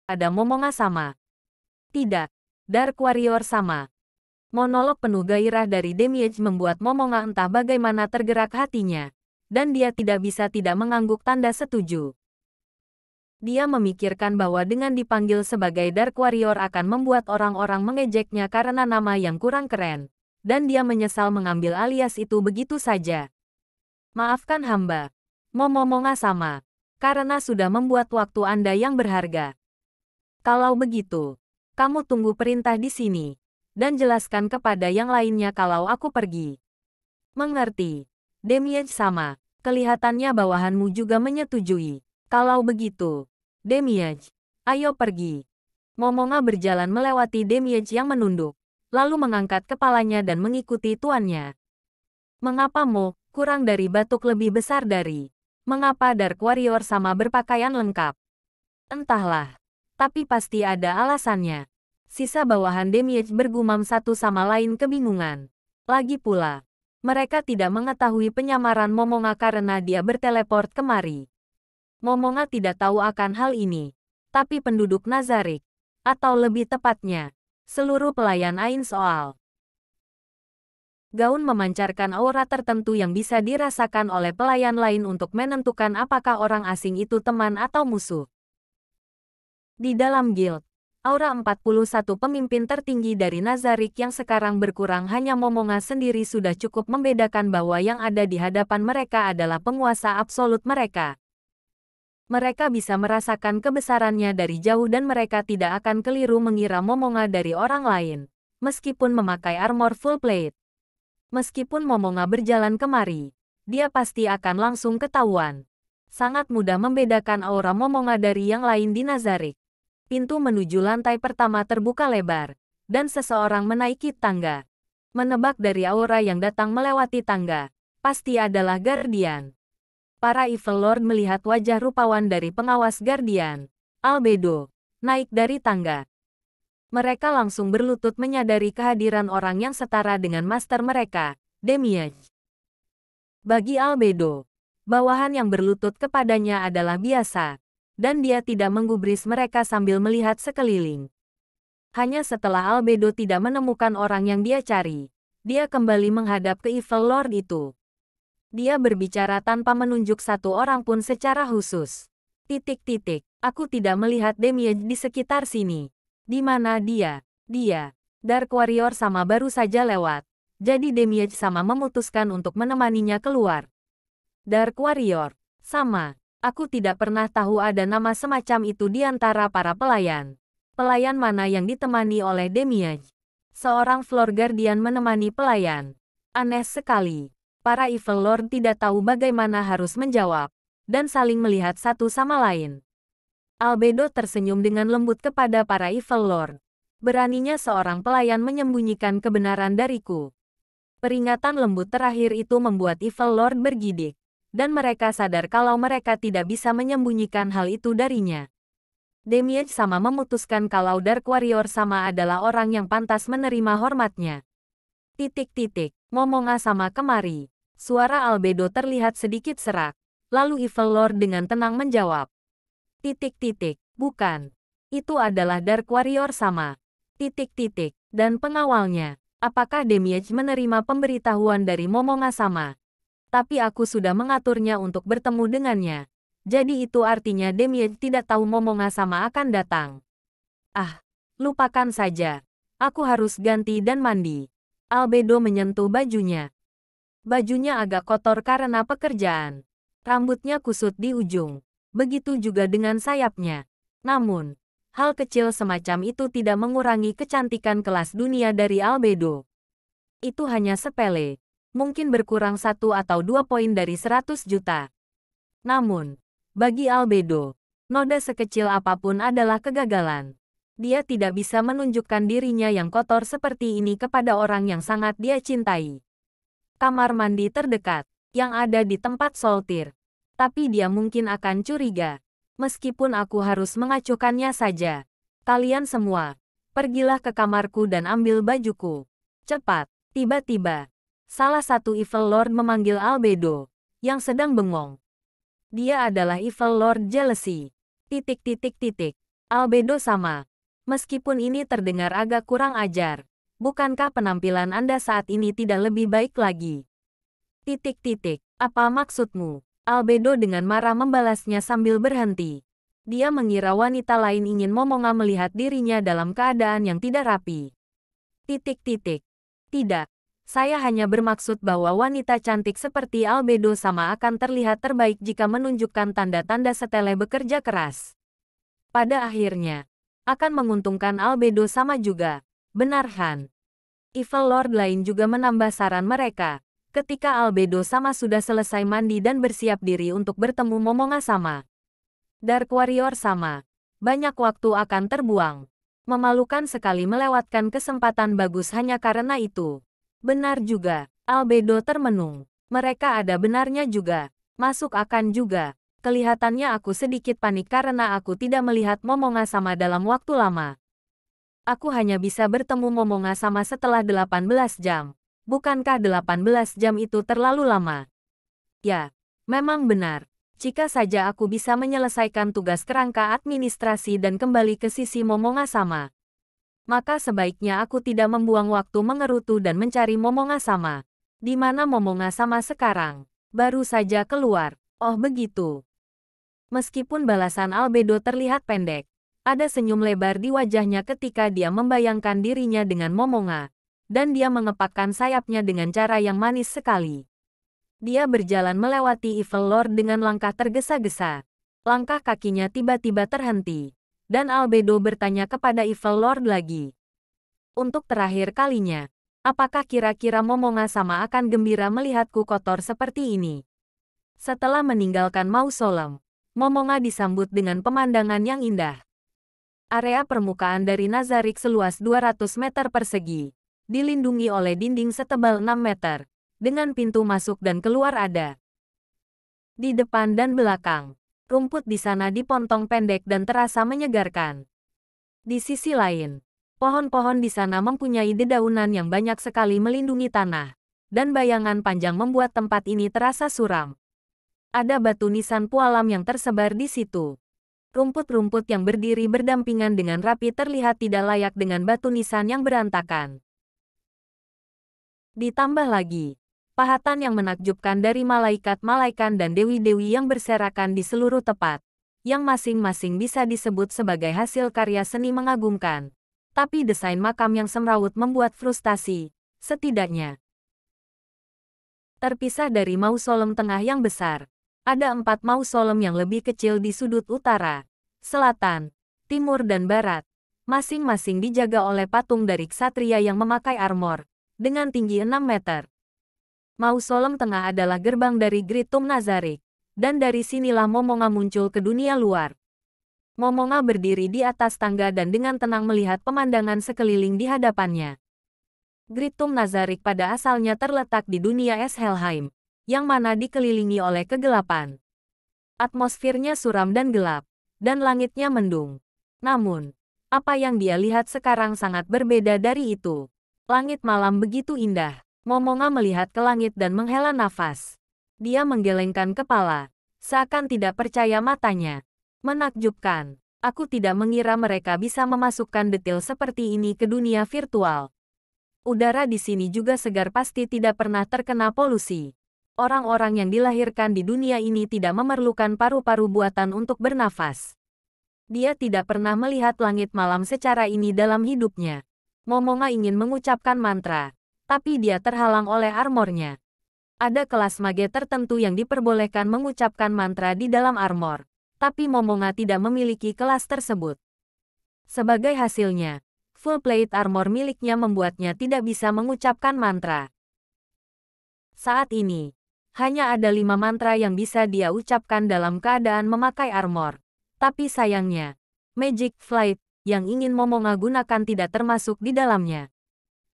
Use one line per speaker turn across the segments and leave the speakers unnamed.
Ada Momonga sama. Tidak. Dark Warrior sama. Monolog penuh gairah dari Demiurge membuat Momonga entah bagaimana tergerak hatinya. Dan dia tidak bisa tidak mengangguk tanda setuju. Dia memikirkan bahwa dengan dipanggil sebagai Dark Warrior akan membuat orang-orang mengejeknya karena nama yang kurang keren. Dan dia menyesal mengambil alias itu begitu saja. Maafkan hamba. Momonga sama. Karena sudah membuat waktu Anda yang berharga. Kalau begitu, kamu tunggu perintah di sini. Dan jelaskan kepada yang lainnya kalau aku pergi. Mengerti. Demiurge sama. Kelihatannya bawahanmu juga menyetujui. Kalau begitu, Demiurge, ayo pergi. Momonga berjalan melewati Demiurge yang menunduk, lalu mengangkat kepalanya dan mengikuti tuannya. Mengapa Mo, kurang dari batuk lebih besar dari? Mengapa Dark Warrior sama berpakaian lengkap? Entahlah, tapi pasti ada alasannya. Sisa bawahan Demiurge bergumam satu sama lain kebingungan. Lagi pula, mereka tidak mengetahui penyamaran Momonga karena dia berteleport kemari. Momonga tidak tahu akan hal ini, tapi penduduk Nazarik, atau lebih tepatnya, seluruh pelayan Ain Soal. Gaun memancarkan aura tertentu yang bisa dirasakan oleh pelayan lain untuk menentukan apakah orang asing itu teman atau musuh. Di dalam guild, aura 41 pemimpin tertinggi dari Nazarik yang sekarang berkurang hanya Momonga sendiri sudah cukup membedakan bahwa yang ada di hadapan mereka adalah penguasa absolut mereka. Mereka bisa merasakan kebesarannya dari jauh dan mereka tidak akan keliru mengira Momonga dari orang lain, meskipun memakai armor full plate. Meskipun Momonga berjalan kemari, dia pasti akan langsung ketahuan. Sangat mudah membedakan aura Momonga dari yang lain di Nazarik. Pintu menuju lantai pertama terbuka lebar, dan seseorang menaiki tangga. Menebak dari aura yang datang melewati tangga, pasti adalah Guardian. Para Evil Lord melihat wajah rupawan dari pengawas Guardian, Albedo, naik dari tangga. Mereka langsung berlutut menyadari kehadiran orang yang setara dengan master mereka, Demiurge. Bagi Albedo, bawahan yang berlutut kepadanya adalah biasa, dan dia tidak menggubris mereka sambil melihat sekeliling. Hanya setelah Albedo tidak menemukan orang yang dia cari, dia kembali menghadap ke Evil Lord itu. Dia berbicara tanpa menunjuk satu orang pun secara khusus. Aku tidak melihat Demiurge di sekitar sini. Di mana dia? Dia, Dark Warrior sama baru saja lewat. Jadi Demiurge sama memutuskan untuk menemaninya keluar. Dark Warrior, sama. Aku tidak pernah tahu ada nama semacam itu di antara para pelayan. Pelayan mana yang ditemani oleh Demiurge? Seorang Floor Guardian menemani pelayan. Aneh sekali. Para Evil Lord tidak tahu bagaimana harus menjawab, dan saling melihat satu sama lain. Albedo tersenyum dengan lembut kepada para Evil Lord. Beraninya seorang pelayan menyembunyikan kebenaran dariku. Peringatan lembut terakhir itu membuat Evil Lord bergidik. Dan mereka sadar kalau mereka tidak bisa menyembunyikan hal itu darinya. Demiurge sama memutuskan kalau Dark Warrior sama adalah orang yang pantas menerima hormatnya. Momonga sama kemari. Suara Albedo terlihat sedikit serak. Lalu Evil Lord dengan tenang menjawab. Bukan. Itu adalah Dark Warrior sama. Dan pengawalnya. Apakah Demiurge menerima pemberitahuan dari Momonga sama? Tapi aku sudah mengaturnya untuk bertemu dengannya. Jadi itu artinya Demiurge tidak tahu Momonga sama akan datang. Ah, lupakan saja. Aku harus ganti dan mandi. Albedo menyentuh bajunya. Bajunya agak kotor karena pekerjaan. Rambutnya kusut di ujung. Begitu juga dengan sayapnya. Namun, hal kecil semacam itu tidak mengurangi kecantikan kelas dunia dari Albedo. Itu hanya sepele. Mungkin berkurang 1 atau 2 poin dari 100 juta. Namun, bagi Albedo, noda sekecil apapun adalah kegagalan. Dia tidak bisa menunjukkan dirinya yang kotor seperti ini kepada orang yang sangat dia cintai. Kamar mandi terdekat, yang ada di tempat sortir. Tapi dia mungkin akan curiga. Meskipun aku harus mengacuhkannya saja. Kalian semua, pergilah ke kamarku dan ambil bajuku. Cepat. Tiba-tiba, salah satu Evil Lord memanggil Albedo, yang sedang bengong. Dia adalah Evil Lord Jealousy. Albedo sama. Meskipun ini terdengar agak kurang ajar, bukankah penampilan Anda saat ini tidak lebih baik lagi? Titik-titik. Apa maksudmu? Albedo dengan marah membalasnya sambil berhenti. Dia mengira wanita lain ingin Momonga melihat dirinya dalam keadaan yang tidak rapi. Titik-titik. Tidak. Saya hanya bermaksud bahwa wanita cantik seperti Albedo sama akan terlihat terbaik jika menunjukkan tanda-tanda setele bekerja keras. Pada akhirnya, akan menguntungkan Albedo sama juga. Benar Han? Evil Lord lain juga menambah saran mereka. Ketika Albedo sama sudah selesai mandi dan bersiap diri untuk bertemu Momonga sama. Dark Warrior sama. Banyak waktu akan terbuang. Memalukan sekali melewatkan kesempatan bagus hanya karena itu. Benar juga, Albedo termenung. Mereka ada benarnya juga. Masuk akan juga. Kelihatannya aku sedikit panik karena aku tidak melihat Momonga sama dalam waktu lama. Aku hanya bisa bertemu Momonga sama setelah 18 jam. Bukankah 18 jam itu terlalu lama? Ya, memang benar. Jika saja aku bisa menyelesaikan tugas kerangka administrasi dan kembali ke sisi Momonga sama, maka sebaiknya aku tidak membuang waktu mengerutu dan mencari Momonga sama. Di mana Momonga sama sekarang? Baru saja keluar. Oh begitu. Meskipun balasan Albedo terlihat pendek, ada senyum lebar di wajahnya ketika dia membayangkan dirinya dengan Momonga, dan dia mengepakkan sayapnya dengan cara yang manis sekali. Dia berjalan melewati Evil Lord dengan langkah tergesa-gesa. Langkah kakinya tiba-tiba terhenti. Dan Albedo bertanya kepada Evil Lord lagi. Untuk terakhir kalinya, apakah kira-kira Momonga sama akan gembira melihatku kotor seperti ini? Setelah meninggalkan mausoleum, Momonga disambut dengan pemandangan yang indah. Area permukaan dari Nazarik seluas 200 meter persegi, dilindungi oleh dinding setebal 6 meter, dengan pintu masuk dan keluar ada. Di depan dan belakang, rumput di sana dipotong pendek dan terasa menyegarkan. Di sisi lain, pohon-pohon di sana mempunyai dedaunan yang banyak sekali melindungi tanah, dan bayangan panjang membuat tempat ini terasa suram. Ada batu nisan pualam yang tersebar di situ. Rumput-rumput yang berdiri berdampingan dengan rapi terlihat tidak layak dengan batu nisan yang berantakan. Ditambah lagi, pahatan yang menakjubkan dari malaikat-malaikat dan dewi-dewi yang berserakan di seluruh tempat, yang masing-masing bisa disebut sebagai hasil karya seni mengagumkan. Tapi desain makam yang semrawut membuat frustasi, setidaknya. Terpisah dari mausoleum tengah yang besar, ada 4 mausoleum yang lebih kecil di sudut utara, selatan, timur dan barat, masing-masing dijaga oleh patung dari ksatria yang memakai armor, dengan tinggi 6 meter. Mausoleum tengah adalah gerbang dari Great Tomb Nazarik, dan dari sinilah Momonga muncul ke dunia luar. Momonga berdiri di atas tangga dan dengan tenang melihat pemandangan sekeliling di hadapannya. Great Tomb Nazarik pada asalnya terletak di dunia es Helheim, yang mana dikelilingi oleh kegelapan. Atmosfernya suram dan gelap, dan langitnya mendung. Namun, apa yang dia lihat sekarang sangat berbeda dari itu. Langit malam begitu indah. Momonga melihat ke langit dan menghela nafas. Dia menggelengkan kepala, seakan tidak percaya matanya. Menakjubkan. Aku tidak mengira mereka bisa memasukkan detail seperti ini ke dunia virtual. Udara di sini juga segar, pasti tidak pernah terkena polusi. Orang-orang yang dilahirkan di dunia ini tidak memerlukan paru-paru buatan untuk bernafas. Dia tidak pernah melihat langit malam secara ini dalam hidupnya. Momonga ingin mengucapkan mantra, tapi dia terhalang oleh armornya. Ada kelas mage tertentu yang diperbolehkan mengucapkan mantra di dalam armor, tapi Momonga tidak memiliki kelas tersebut. Sebagai hasilnya, full plate armor miliknya membuatnya tidak bisa mengucapkan mantra. Saat ini, hanya ada 5 mantra yang bisa dia ucapkan dalam keadaan memakai armor. Tapi sayangnya, Magic Flight yang ingin Momonga gunakan tidak termasuk di dalamnya.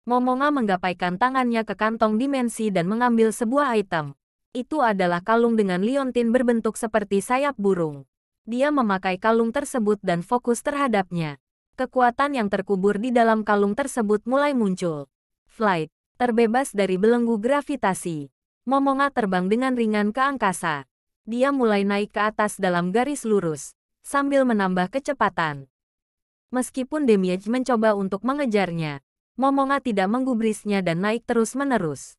Momonga menggapaikan tangannya ke kantong dimensi dan mengambil sebuah item. Itu adalah kalung dengan liontin berbentuk seperti sayap burung. Dia memakai kalung tersebut dan fokus terhadapnya. Kekuatan yang terkubur di dalam kalung tersebut mulai muncul. Flight, terbebas dari belenggu gravitasi. Momonga terbang dengan ringan ke angkasa. Dia mulai naik ke atas dalam garis lurus, sambil menambah kecepatan. Meskipun Demiej mencoba untuk mengejarnya, Momonga tidak menggubrisnya dan naik terus-menerus.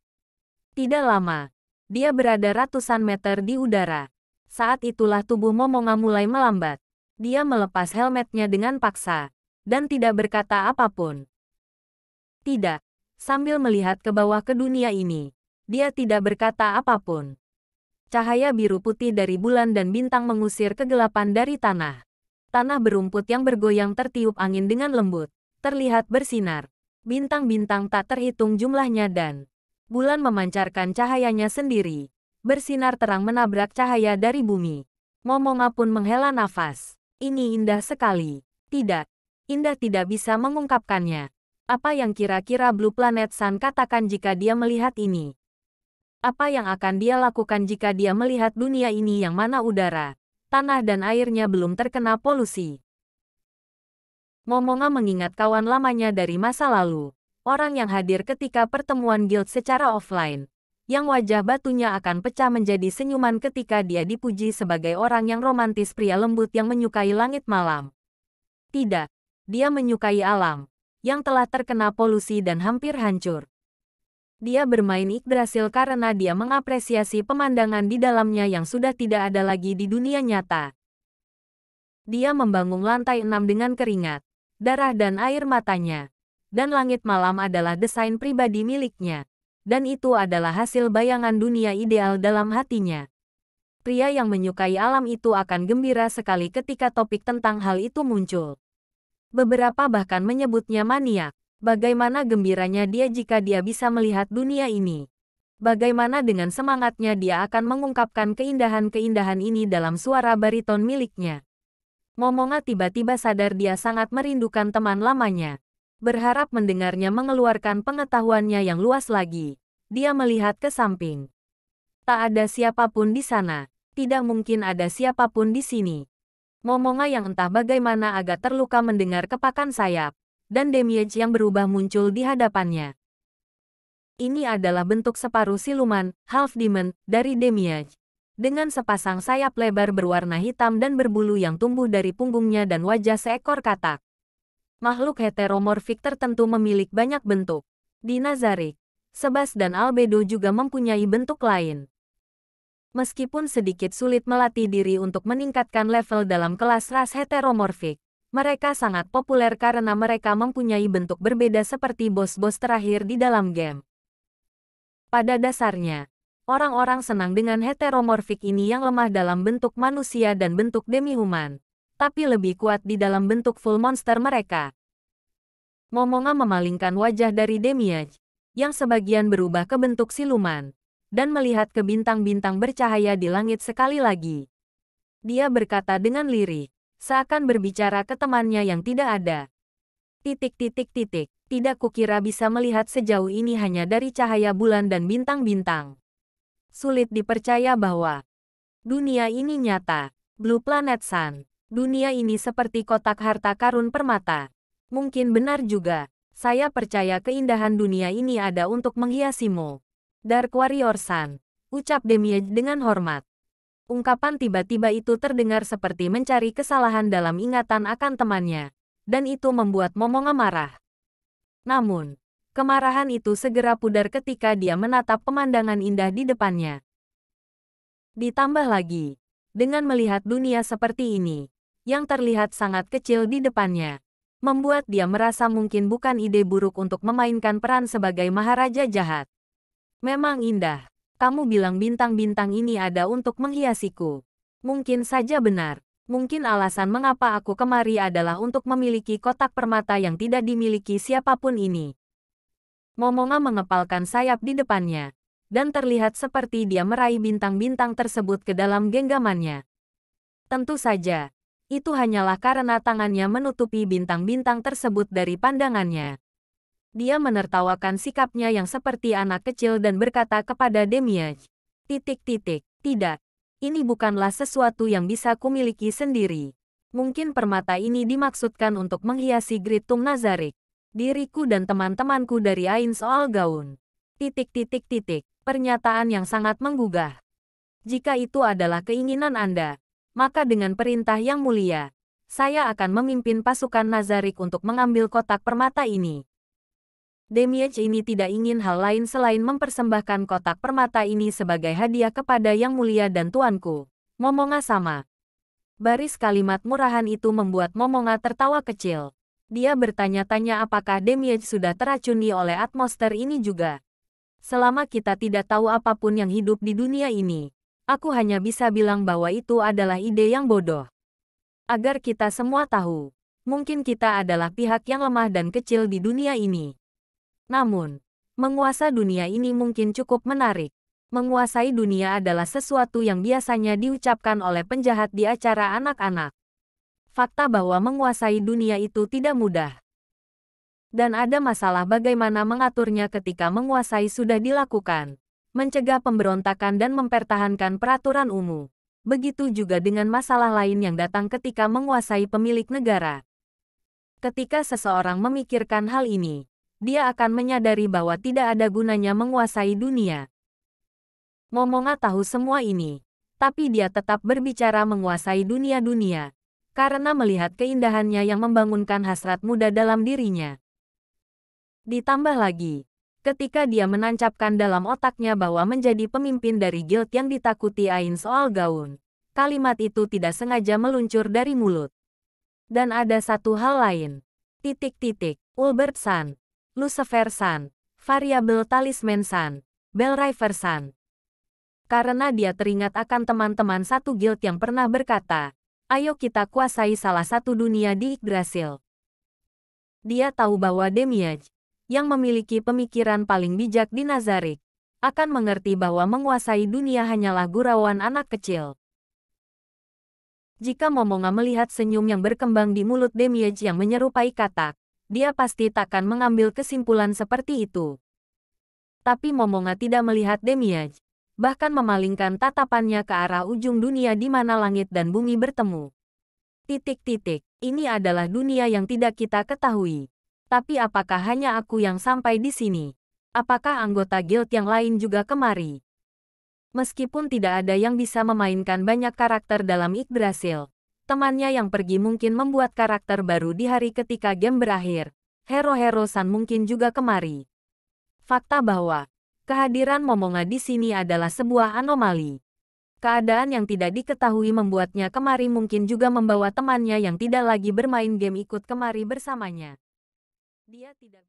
Tidak lama, dia berada ratusan meter di udara. Saat itulah tubuh Momonga mulai melambat. Dia melepas helmetnya dengan paksa, dan tidak berkata apapun. Tidak, sambil melihat ke bawah ke dunia ini, dia tidak berkata apapun. Cahaya biru putih dari bulan dan bintang mengusir kegelapan dari tanah. Tanah berumput yang bergoyang tertiup angin dengan lembut, terlihat bersinar. Bintang-bintang tak terhitung jumlahnya dan bulan memancarkan cahayanya sendiri. Bersinar terang menabrak cahaya dari bumi. Momonga pun menghela nafas. Ini indah sekali. Tidak, indah tidak bisa mengungkapkannya. Apa yang kira-kira Blue Planet Sun katakan jika dia melihat ini? Apa yang akan dia lakukan jika dia melihat dunia ini yang mana udara, tanah dan airnya belum terkena polusi? Momonga mengingat kawan lamanya dari masa lalu, orang yang hadir ketika pertemuan guild secara offline, yang wajah batunya akan pecah menjadi senyuman ketika dia dipuji sebagai orang yang romantis, pria lembut yang menyukai langit malam. Tidak, dia menyukai alam, yang telah terkena polusi dan hampir hancur. Dia bermain Yggdrasil karena dia mengapresiasi pemandangan di dalamnya yang sudah tidak ada lagi di dunia nyata. Dia membangun lantai 6 dengan keringat, darah dan air matanya. Dan langit malam adalah desain pribadi miliknya. Dan itu adalah hasil bayangan dunia ideal dalam hatinya. Pria yang menyukai alam itu akan gembira sekali ketika topik tentang hal itu muncul. Beberapa bahkan menyebutnya maniak. Bagaimana gembiranya dia jika dia bisa melihat dunia ini. Bagaimana dengan semangatnya dia akan mengungkapkan keindahan-keindahan ini dalam suara bariton miliknya. Momonga tiba-tiba sadar dia sangat merindukan teman lamanya. Berharap mendengarnya mengeluarkan pengetahuannya yang luas lagi. Dia melihat ke samping. Tak ada siapapun di sana. Tidak mungkin ada siapapun di sini. Momonga yang entah bagaimana agak terluka mendengar kepakan sayap, dan Demiej yang berubah muncul di hadapannya. Ini adalah bentuk separuh siluman, half demon, dari Demiej. Dengan sepasang sayap lebar berwarna hitam dan berbulu yang tumbuh dari punggungnya dan wajah seekor katak. Makhluk heteromorfik tertentu memiliki banyak bentuk. Di Nazarick, Sebas dan Albedo juga mempunyai bentuk lain. Meskipun sedikit sulit melatih diri untuk meningkatkan level dalam kelas ras heteromorfik, mereka sangat populer karena mereka mempunyai bentuk berbeda seperti bos-bos terakhir di dalam game. Pada dasarnya, orang-orang senang dengan heteromorfik ini yang lemah dalam bentuk manusia dan bentuk demi-human, tapi lebih kuat di dalam bentuk full monster mereka. Momonga memalingkan wajah dari Demiej, yang sebagian berubah ke bentuk siluman, dan melihat ke bintang-bintang bercahaya di langit sekali lagi. Dia berkata dengan lirih, seakan berbicara ke temannya yang tidak ada. Tidak kukira bisa melihat sejauh ini hanya dari cahaya bulan dan bintang-bintang. Sulit dipercaya bahwa dunia ini nyata. Blue Planet Sun. Dunia ini seperti kotak harta karun permata. Mungkin benar juga. Saya percaya keindahan dunia ini ada untuk menghiasimu. Dark Warrior Sun. Ucap Demiej dengan hormat. Ungkapan tiba-tiba itu terdengar seperti mencari kesalahan dalam ingatan akan temannya. Dan itu membuat Momonga marah. Namun, kemarahan itu segera pudar ketika dia menatap pemandangan indah di depannya. Ditambah lagi, dengan melihat dunia seperti ini, yang terlihat sangat kecil di depannya, membuat dia merasa mungkin bukan ide buruk untuk memainkan peran sebagai Maharaja Jahat. Memang indah. Kamu bilang bintang-bintang ini ada untuk menghiasiku. Mungkin saja benar. Mungkin alasan mengapa aku kemari adalah untuk memiliki kotak permata yang tidak dimiliki siapapun ini. Momonga mengepalkan sayap di depannya, dan terlihat seperti dia meraih bintang-bintang tersebut ke dalam genggamannya. Tentu saja, itu hanyalah karena tangannya menutupi bintang-bintang tersebut dari pandangannya. Dia menertawakan sikapnya yang seperti anak kecil dan berkata kepada Demiej, tidak, ini bukanlah sesuatu yang bisa kumiliki sendiri. Mungkin permata ini dimaksudkan untuk menghiasi Gritum Nazarick, diriku dan teman-temanku dari Ain Soal Gaun. Pernyataan yang sangat menggugah. Jika itu adalah keinginan Anda, maka dengan perintah yang mulia, Saya akan memimpin pasukan Nazarik untuk mengambil kotak permata ini. Demiurge ini tidak ingin hal lain selain mempersembahkan kotak permata ini sebagai hadiah kepada Yang Mulia dan Tuanku, Momonga sama. Baris kalimat murahan itu membuat Momonga tertawa kecil. Dia bertanya-tanya apakah Demiurge sudah teracuni oleh atmosfer ini juga. Selama kita tidak tahu apapun yang hidup di dunia ini, aku hanya bisa bilang bahwa itu adalah ide yang bodoh. Agar kita semua tahu, mungkin kita adalah pihak yang lemah dan kecil di dunia ini. Namun, menguasai dunia ini mungkin cukup menarik. Menguasai dunia adalah sesuatu yang biasanya diucapkan oleh penjahat di acara anak-anak. Fakta bahwa menguasai dunia itu tidak mudah. Dan ada masalah bagaimana mengaturnya ketika menguasai sudah dilakukan. Mencegah pemberontakan dan mempertahankan peraturan umum. Begitu juga dengan masalah lain yang datang ketika menguasai pemilik negara. Ketika seseorang memikirkan hal ini, dia akan menyadari bahwa tidak ada gunanya menguasai dunia. Momonga tahu semua ini, tapi dia tetap berbicara menguasai dunia-dunia. Karena melihat keindahannya yang membangunkan hasrat muda dalam dirinya. Ditambah lagi, ketika dia menancapkan dalam otaknya bahwa menjadi pemimpin dari guild yang ditakuti Ain soal gaun, kalimat itu tidak sengaja meluncur dari mulut. Dan ada satu hal lain. Ulbert San, Lucifer San, Variable Talisman San, Bellriver San. Karena dia teringat akan teman-teman satu guild yang pernah berkata, ayo kita kuasai salah satu dunia di Yggdrasil. Dia tahu bahwa Demiurge, yang memiliki pemikiran paling bijak di Nazarik, akan mengerti bahwa menguasai dunia hanyalah gurauan anak kecil. Jika Momonga melihat senyum yang berkembang di mulut Demiurge yang menyerupai katak, dia pasti takkan mengambil kesimpulan seperti itu. Tapi Momonga tidak melihat Demiurge, bahkan memalingkan tatapannya ke arah ujung dunia di mana langit dan bumi bertemu. Ini adalah dunia yang tidak kita ketahui. Tapi apakah hanya aku yang sampai di sini? Apakah anggota guild yang lain juga kemari? Meskipun tidak ada yang bisa memainkan banyak karakter dalam Yggdrasil, temannya yang pergi mungkin membuat karakter baru di hari ketika game berakhir. Hero-hero San mungkin juga kemari. Fakta bahwa kehadiran Momonga di sini adalah sebuah anomali. Keadaan yang tidak diketahui membuatnya kemari mungkin juga membawa temannya yang tidak lagi bermain game ikut kemari bersamanya. Dia tidak